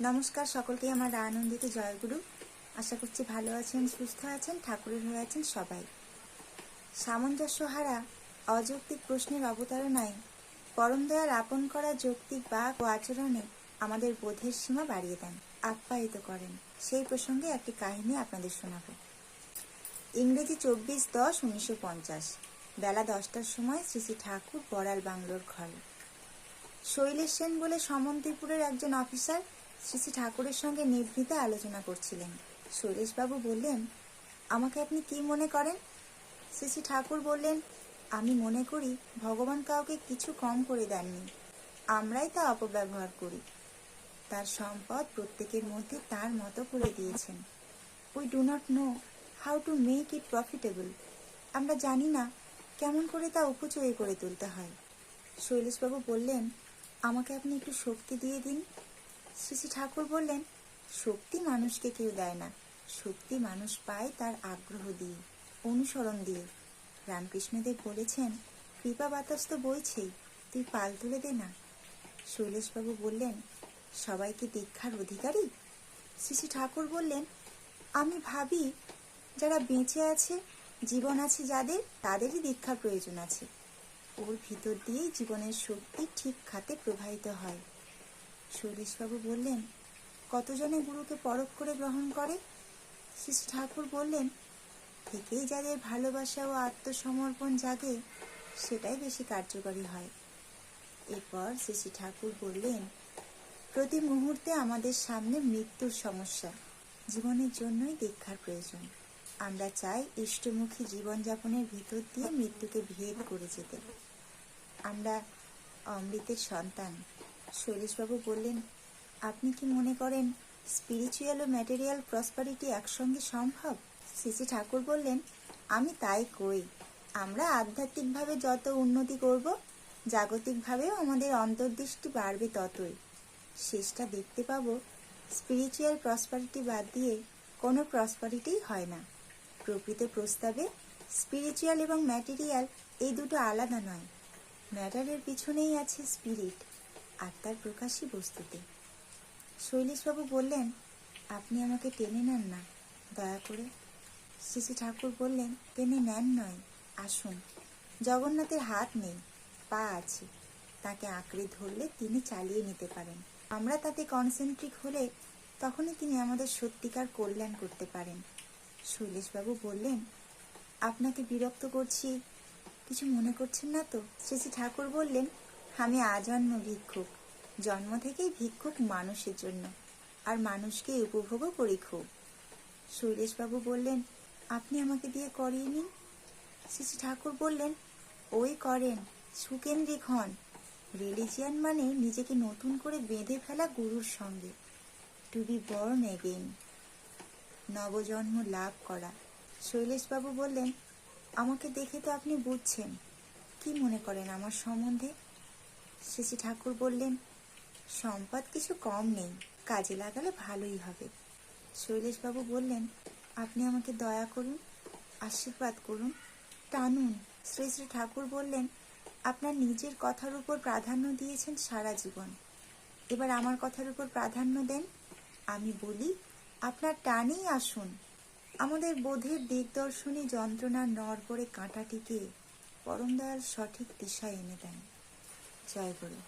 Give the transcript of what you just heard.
নমস্কার সকলকে আমার আনন্দিত জয়গুরু। আশা করছি ভালো আছেন, সুস্থ আছেন, ঠাকুরের হয়ে আছেন সবাই। সামঞ্জস্যহারা অযৌক্তিক প্রশ্নের অবতারণায় পরম দয়াল আপন করা যৌক্তিক বাক ও আচরণে আমাদের বোধের সীমা বাড়িয়ে দেন, আপ্যায়িত করেন। সেই প্রসঙ্গে একটি কাহিনী আপনাদের শোনাব। ইংরেজি 24/10/1950 বেলা 10টার সময় শ্রী শ্রী ঠাকুর বড়াল বাংলোর ঘরে। শৈলেশ সেন বলে সমন্তিপুরের একজন অফিসার শ্রী শ্রী ঠাকুরের সঙ্গে নিভৃতে আলোচনা করছিলেন। শৈলেশবাবু বললেন, আমাকে আপনি কি মনে করেন? শ্রী শ্রী ঠাকুর বললেন, আমি মনে করি ভগবান কাউকে কিছু কম করে দেননি, আমরাই তা অপব্যবহার করি। তার সম্পদ প্রত্যেকের মধ্যে তার মতো করে দিয়েছেন। We do not know how to make it profitable. আমরা জানি না কেমন করে তা উপচয় করে তুলতে হয়। শৈলেশবাবু বললেন, আমাকে আপনি একটু শক্তি দিয়ে দিন। শ্রী শ্রী ঠাকুর বললেন, শক্তি মানুষকে কেউ দেয় না, শক্তি মানুষ পায় তার আগ্রহ দিয়ে, অনুসরণ দিয়ে। রামকৃষ্ণদেব বলেছেন, কৃপা বাতাস তো বইছেই, তুই পাল তুলে দে না। শৈলেশবাবু বললেন, সবাই কি দীক্ষার অধিকারী? শ্রী শ্রী ঠাকুর বললেন, আমি ভাবি যারা বেঁচে আছে, জীবন আছে যাদের, তাদেরই দীক্ষার প্রয়োজন আছে। ওর ভিতর দিয়েই জীবনের শক্তি ঠিক খাতে প্রবাহিত হয়। শৈলেশবাবু বললেন, কতজনে গুরুকে পরখ করে গ্রহণ করে? শ্রী শ্রী ঠাকুর বললেন, থেকেই যাদের ভালোবাসা ও আত্মসমর্পণ জাগে, সেটাই বেশি কার্যকরী হয়। এরপর শ্রী শ্রী ঠাকুর বললেন, প্রতি মুহূর্তে আমাদের সামনে মৃত্যুর সমস্যা, জীবনের জন্যই দীক্ষার প্রয়োজন। আমরা চাই ইষ্টমুখী জীবনযাপনের ভিতর দিয়ে মৃত্যুকে ভেদ করে যেতে। আমরা অমৃতের সন্তান। শৈলেশবাবু বললেন, আপনি কি মনে করেন স্পিরিচুয়াল ও ম্যাটেরিয়াল প্রসপারিটি একসঙ্গে সম্ভব? শ্রী শ্রী ঠাকুর বললেন, আমি তাই কই। আমরা আধ্যাত্মিকভাবে যত উন্নতি করব, জাগতিকভাবেও আমাদের অন্তর্দৃষ্টি বাড়বে ততই। শেষটা দেখতে পাবো স্পিরিচুয়াল প্রসপারিটি বাদ দিয়ে কোনো প্রসপারিটিই হয় না। প্রকৃত প্রস্তাবে স্পিরিচুয়াল এবং ম্যাটেরিয়াল এই দুটো আলাদা নয়। ম্যাটারের পিছনেই আছে স্পিরিট, আত্মার প্রকাশই বস্তুতে। শৈলেশবাবু বললেন, আপনি আমাকে টেনে নেন না, দয়া করে। শ্রী শ্রী ঠাকুর বললেন, টেনে নেন নয়, আসুন। জগন্নাথের হাত নেই, পা আছে, তাকে আঁকড়ে ধরলে তিনি চালিয়ে নিতে পারেন। আমরা তাতে কনসেন্ট্রিক হলে তখনই তিনি আমাদের সত্যিকার কল্যাণ করতে পারেন। শৈলেশবাবু বললেন, আপনাকে বিরক্ত করছি, কিছু মনে করছেন না তো? শ্রী শ্রী ঠাকুর বললেন, আমি আজন্ম ভিক্ষুক, জন্ম থেকেই ভিক্ষুক মানুষের জন্য, আর মানুষকে উপভোগও করি খুব। শৈলেশবাবু বললেন, আপনি আমাকে দিয়ে করিয়ে নিন। শ্রী শ্রী ঠাকুর বললেন, ওই করেন, সুকেন্দ্রিক হন। রিলিজিয়ান মানে নিজেকে নতুন করে বেঁধে ফেলা গুরুর সঙ্গে। টু বি বর্ন এগেইন, নবজন্ম লাভ করা। শৈলেশবাবু বললেন, আমাকে দেখে তো আপনি বুঝছেন, কি মনে করেন আমার সম্বন্ধে? শ্রী শ্রী ঠাকুর বললেন, সম্পদ কিছু কম নেই, কাজে লাগালে ভালোই হবে। শৈলেশবাবু বললেন, আপনি আমাকে দয়া করুন, আশীর্বাদ করুন, টানুন। শ্রী শ্রী ঠাকুর বললেন, আপনার নিজের কথার উপর প্রাধান্য দিয়েছেন সারা জীবন, এবার আমার কথার উপর প্রাধান্য দেন। আমি বলি, আপনার টানেই আসুন। আমাদের বোধের দিগদর্শনী যন্ত্রণার নড়বড়ে কাঁটাটিকে পরম দয়াল সঠিক দিশায় এনে দেন। জয় গুরু।